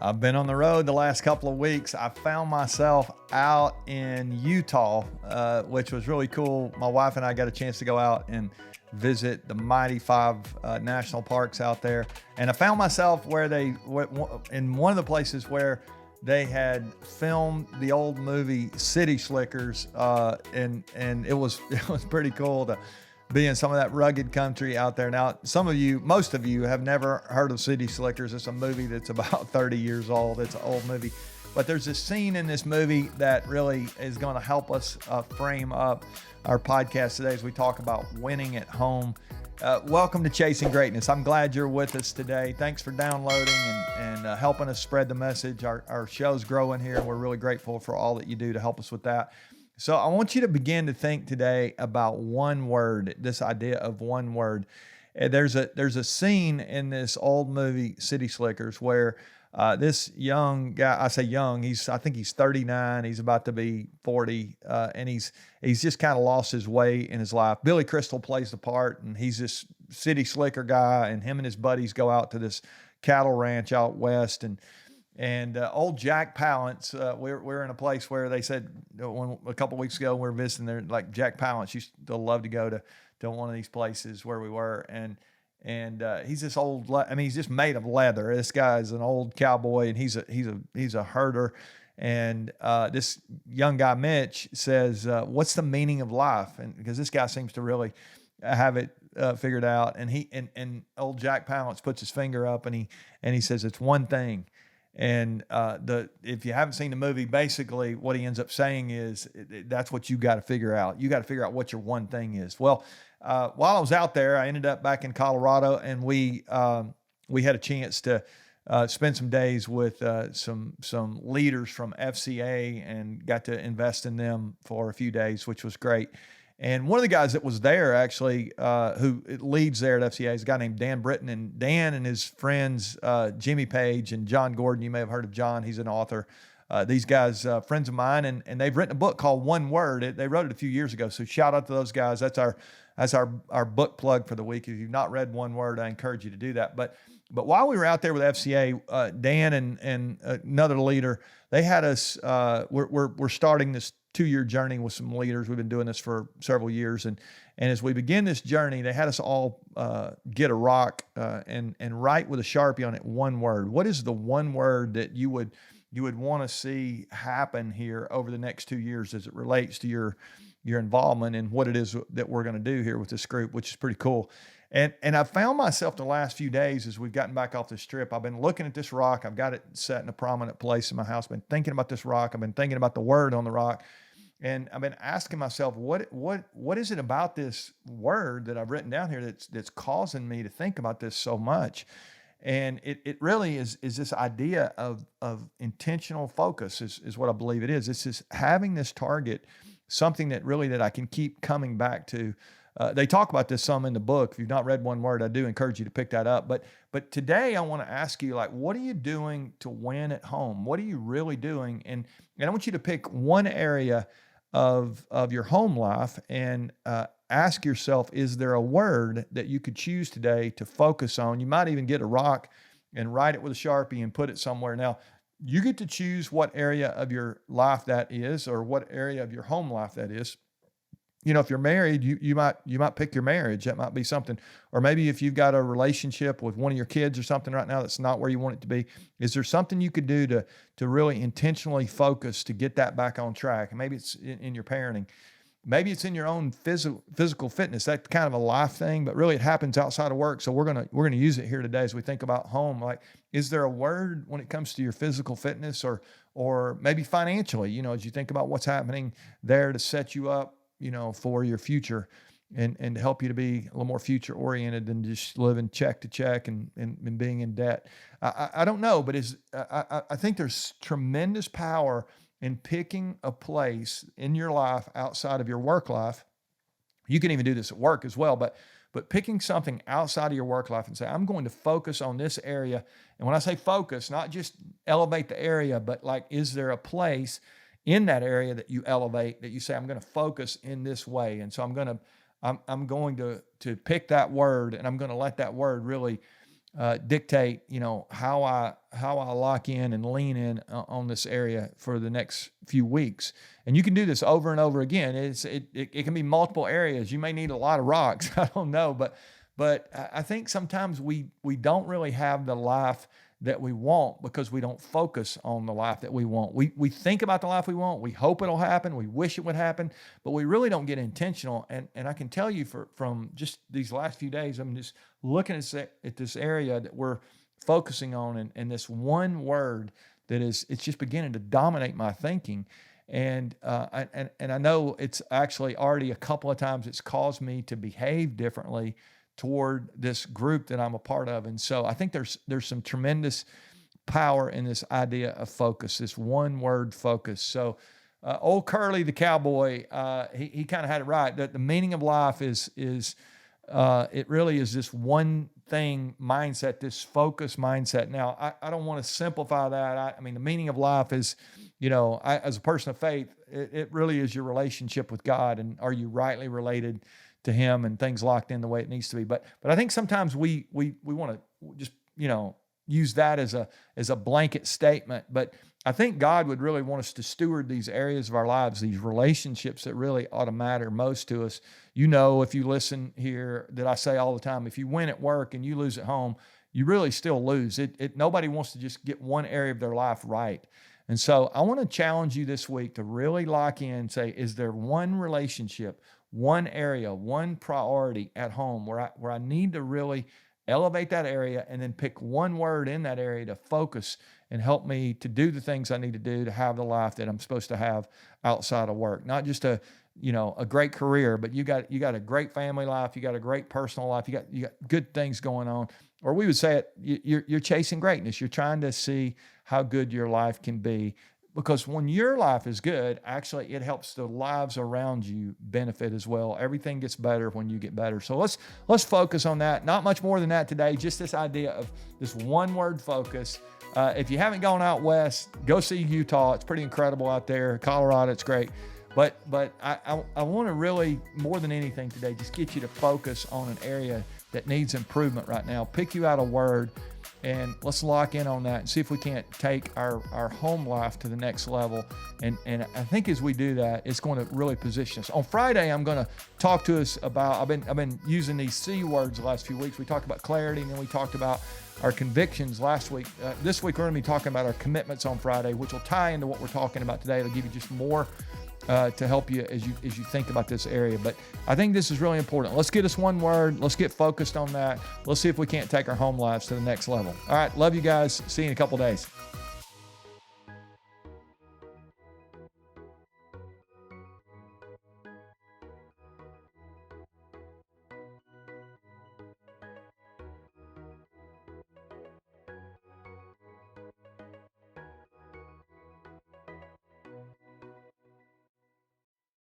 I've been on the road the last couple of weeks. I found myself out in Utah, which was really cool. My wife and I got a chance to go out and visit the Mighty Five national parks out there. And I found myself in one of the places where they had filmed the old movie City Slickers, and it was pretty cool to be in some of that rugged country out there. Now, most of you have never heard of City Slickers. It's a movie that's about 30 years old. It's an old movie. But there's a scene in this movie that really is going to help us frame up our podcast today as we talk about winning at home. Welcome to Chasing Greatness. I'm glad you're with us today. Thanks for downloading and helping us spread the message. Our show's growing here, and we're really grateful for all that you do to help us with that. So I want you to begin to think today about one word, this idea of one word. There's a scene in this old movie, City Slickers, where this young guy, I say young, I think he's 39, he's about to be 40, and he's just kind of lost his way in his life. Billy Crystal plays the part, and he's this city slicker guy, and him and his buddies go out to this cattle ranch out west, and old Jack Palance, we're in a place where they said a couple of weeks ago, we were visiting there, like Jack Palance used to love to go to one of these places where we were. And he's this old, he's just made of leather. This guy is an old cowboy, and he's a herder. And this young guy, Mitch, says, what's the meaning of life? And because this guy seems to really have it figured out. And old Jack Palance puts his finger up and he says, it's one thing. And if you haven't seen the movie, basically what he ends up saying is that's what you got to figure out. You got to figure out what your one thing is. Well, while I was out there, I ended up back in Colorado, and we had a chance to spend some days with some leaders from FCA and got to invest in them for a few days, which was great. And one of the guys that was there actually, who leads there at FCA, is a guy named Dan Britton. And Dan and his friends, Jimmy Page and John Gordon, you may have heard of John. He's an author. These guys, friends of mine, and they've written a book called One Word. They wrote it a few years ago. So shout out to those guys. That's our book plug for the week. If you've not read One Word, I encourage you to do that. But while we were out there with FCA, Dan and another leader, they had us. We're starting this 2-year journey with some leaders. We've been doing this for several years, and as we begin this journey, they had us all get a rock and write with a Sharpie on it one word. What is the one word that you would want to see happen here over the next 2 years as it relates to your involvement in what it is that we're going to do here with this group, which is pretty cool. And I found myself the last few days as we've gotten back off this trip, I've been looking at this rock. I've got it set in a prominent place in my house. I've been thinking about this rock. I've been thinking about the word on the rock. And I've been asking myself, what is it about this word that I've written down here that's causing me to think about this so much? And it really is this idea of intentional focus is what I believe it is. It's just having this target, something that I can keep coming back to. They talk about this some in the book. If you've not read One Word, I do encourage you to pick that up. But today I want to ask you, what are you doing to win at home? What are you really doing? And I want you to pick one area of your home life and ask yourself, is there a word that you could choose today to focus on? You might even get a rock and write it with a Sharpie and put it somewhere. Now, you get to choose what area of your life that is, or what area of your home life that is. If you're married, you might pick your marriage. That might be something. Or maybe if you've got a relationship with one of your kids or something right now that's not where you want it to be, is there something you could do to really intentionally focus to get that back on track? And maybe it's in your parenting. Maybe it's in your own physical fitness. That's kind of a life thing, but really it happens outside of work. So we're gonna use it here today as we think about home. Is there a word when it comes to your physical fitness, or maybe financially? As you think about what's happening there to set you up, for your future and to help you to be a little more future oriented than just living check to check and being in debt. I don't know, but I think there's tremendous power in picking a place in your life outside of your work life. You can even do this at work as well, but picking something outside of your work life and say, I'm going to focus on this area. And when I say focus, not just elevate the area, but is there a place in that area that you elevate, that you say, I'm going to focus in this way. And so I'm going to pick that word, and I'm going to let that word really dictate, how I lock in and lean in on this area for the next few weeks. And you can do this over and over again. It can be multiple areas. You may need a lot of rocks. I don't know, but I think sometimes we don't really have the life that we want because we don't focus on the life that we want. We think about the life we want. We hope it'll happen. We wish it would happen, but we really don't get intentional. And I can tell you from just these last few days, I'm just looking at this area that we're focusing on, and this one word it's just beginning to dominate my thinking. And I know it's actually already a couple of times it's caused me to behave differently toward this group that I'm a part of. And so I think there's some tremendous power in this idea of focus, this one word focus. So old Curly the cowboy, he kind of had it right, that the meaning of life is it really is this one thing mindset, this focus mindset. Now, I don't want to simplify that. I mean, the meaning of life is, as a person of faith, it really is your relationship with God, and are you rightly related to Him, and things locked in the way it needs to be. But I think sometimes we want to just, use that as a blanket statement. But I think God would really want us to steward these areas of our lives, these relationships that really ought to matter most to us. If you listen here, that I say all the time, if you win at work and you lose at home, you really still lose. Nobody wants to just get one area of their life right. And so I want to challenge you this week to really lock in and say, is there one relationship, one area, one priority at home where I need to really elevate that area, and then pick one word in that area to focus and help me to do the things I need to do to have the life that I'm supposed to have outside of work. Not just a great career, but you got a great family life, you got a great personal life, you got good things going on. Or we would say you're chasing greatness. You're trying to see how good your life can be. Because when your life is good, actually, it helps the lives around you benefit as well. Everything gets better when you get better. So let's focus on that. Not much more than that today. Just this idea of this one word focus. If you haven't gone out west, go see Utah. It's pretty incredible out there. Colorado, it's great. But I want to really, more than anything today, just get you to focus on an area that needs improvement right now. Pick you out a word, and let's lock in on that and see if we can't take our home life to the next level. And I think as we do that, it's going to really position us. On Friday, I'm going to talk to us about, I've been using these C words the last few weeks. We talked about clarity, and then we talked about our convictions last week. This week, we're going to be talking about our commitments on Friday, which will tie into what we're talking about today. It'll give you just more to help you as you think about this area. But I think this is really important. Let's get us one word. Let's get focused on that. Let's see if we can't take our home lives to the next level. All right. Love you guys. See you in a couple days.